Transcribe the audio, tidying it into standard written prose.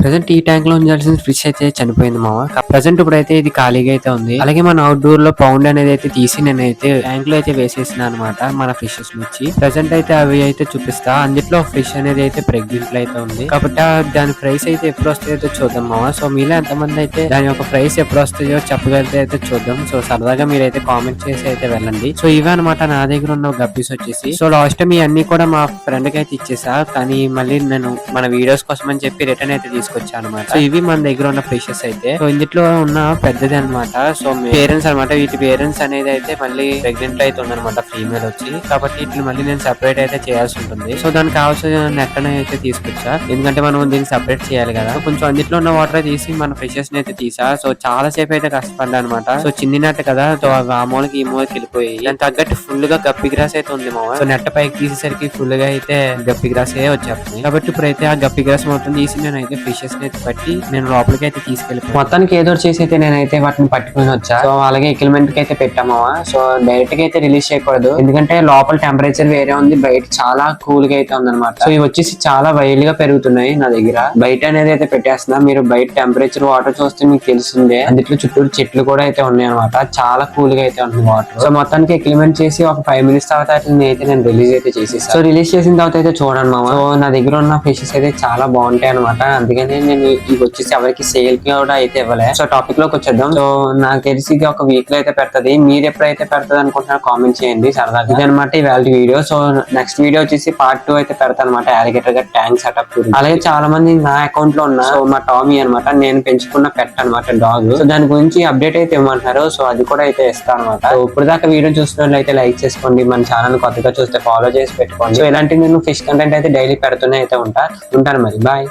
Present ఈ tank లో ఉంచాల్సిన ఫిష్ అయితే చనిపోయింది మామ. ప్రెసెంట్ ఇప్పుడైతే ఇది ఖాళీగా అయితే ఉంది. అలాగే మన అవుట్డోర్ లో పౌండ్ అనేది అయితే తీసి నేనైతే ట్యాంక్ లో అయితే వేసేసిన అనమాట మన ఫిషెస్ నుంచి. ప్రెసెంట్ అయితే అవి అయితే చూపిస్తా. అందులో ఫిష్ అనేది అయితే ప్రెగ్నెంట్ లో అయితే ఉంది కాబట్టి దాని ప్రైస్ అయితే ఎప్పుడు వస్తాయో చూద్దాం మామ. సో మీలో ఎంతమంది అయితే దాని యొక్క ప్రైస్ ఎప్పుడు వస్తాయో చెప్పగలితే అయితే చూద్దాం. సో సరదాగా మీరైతే కామెంట్ చేసి అయితే వెళ్ళండి. సో ఇవే అనమాట నా దగ్గర ఉన్న గప్పీస్ వచ్చేసి. సో లాస్ట్ టైం ఇవన్నీ కూడా మా ఫ్రెండ్ కి అయితే ఇచ్చేసా, కానీ మళ్ళీ నేను మన వీడియోస్ కోసం అని చెప్పి రిటర్న్ అయితే తీసుకొచ్చా అనమాట. సో ఇవి మన దగ్గర ఉన్న ఫిషెస్ అయితే. సో ఇందులో ఉన్న పెద్దది అనమాట. సో పేరెంట్స్ అనమాట. వీటి పేరెంట్స్ అనేది అయితే మళ్ళీ ప్రెగ్నెంట్ అయితే ఉందన్నమాట, ఫీమేల్ వచ్చి. కాబట్టి వీటిని మళ్ళీ నేను సెపరేట్ అయితే చేయాల్సి ఉంటుంది. సో దానికి కావాల్సిన నెట్ అయితే తీసుకొచ్చా, ఎందుకంటే మనం దీన్ని సెపరేట్ చేయాలి కదా. కొంచెం అందులో ఉన్న వాటర్ తీసి మన ఫిషెస్ ని అయితే తీసా. సో చాలా సేపు అయితే కష్టపడ్డా అనమాట. సో చిన్ని నెట్ కదా, సో ఆ మూలకి ఈ మూలకి వెళ్ళిపోయి దాని తగ్గట్టు ఫుల్ గా గప్పి గ్రాస్ అయితే ఉంది మామ. సో నెట్ పైకి తీసేసరికి ఫుల్ గా అయితే గప్పి గ్రాస్ వచ్చేస్తుంది. కాబట్టి ఇప్పుడైతే ఆ గప్పి గ్రాస్ మొత్తం తీసి నేనైతే ఫిషెస్ ని అయితే పట్టి నేను లోపలికి అయితే తీసుకెళ్ళిపోయాను. మొత్తానికి ఏదో చేసి అయితే నేనైతే వాటిని పట్టుకుని వచ్చా. సో అలాగే ఎక్విప్మెంట్ కి అయితే పెట్టామా. సో డైరెక్ట్ గా అయితే రిలీజ్ చేయకూడదు, ఎందుకంటే లోపల టెంపరేచర్ వేరే ఉంది, బయట చాలా కూల్ గా అయితే ఉందన్నమాట. సో ఇవి వచ్చేసి చాలా వైల్డ్ గా పెరుగుతున్నాయి నా దగ్గర. బయట అనేది అయితే పెట్టేస్తున్నా. మీరు బయట టెంపరేచర్ వాటర్ చూస్తే మీకు తెలిసిందే. అందులో చుట్టూ చెట్లు కూడా అయితే ఉన్నాయి అనమాట. చాలా కూల్ గా అయితే ఉంది వాటర్. సో మొత్తానికి ఎక్విప్మెంట్ చేసి ఒక 5 minutes తర్వాత అయితే నేను రిలీజ్ అయితే చేసేసాను. సో రిలీజ్ చేసిన తర్వాత అయితే చూడండి మామ. సో నా దగ్గర ఉన్న ఫిషెస్ అయితే చాలా బాగుంటాయి అనమాట. అందుకని నేను ఇవి వచ్చేసి ఎవరికి సేల్ కి కూడా అయితే ఇవ్వలే. సో టాపిక్ లోకి వచ్చేద్దాం. సో నాకు తెలిసి ఇది ఒక వీక్ లో అయితే పెడతది. మీరు ఎప్పుడైతే పెడతది అనుకుంటున్నారో కామెంట్ చేయండి సరదాగా. ఇది అనమాట ఇవాళ వీడియో. సో నెక్స్ట్ వీడియో వచ్చేసి part 2 అయితే పెడతాను అనమాట, అలిగేటర్ గా ట్యాంక్ సెటప్ గురించి. అలాగే చాలా మంది నా అకౌంట్ లో ఉన్న సో మా టామీ అనమాట, నేను పెంచుకున్న పెట్ అనమాట, డాగ్. సో దాని గురించి అప్డేట్ అయితే ఇవ్వమంటున్నారు. సో అది కూడా అయితే ఇస్తాను అనమాట. సో ఇప్పుడు దాకా వీడియో చూస్తున్నట్లు అయితే లైక్ చేసుకోండి. మన ఛానల్ కొత్తగా చూస్తే ఫాలో చేసి పెట్టుకోండి. సో ఇలాంటి నేను ఫిష్ కంటెంట్ అయితే డైలీ పెడుతూనే అయితే ఉంటాను మరి. బాయ్.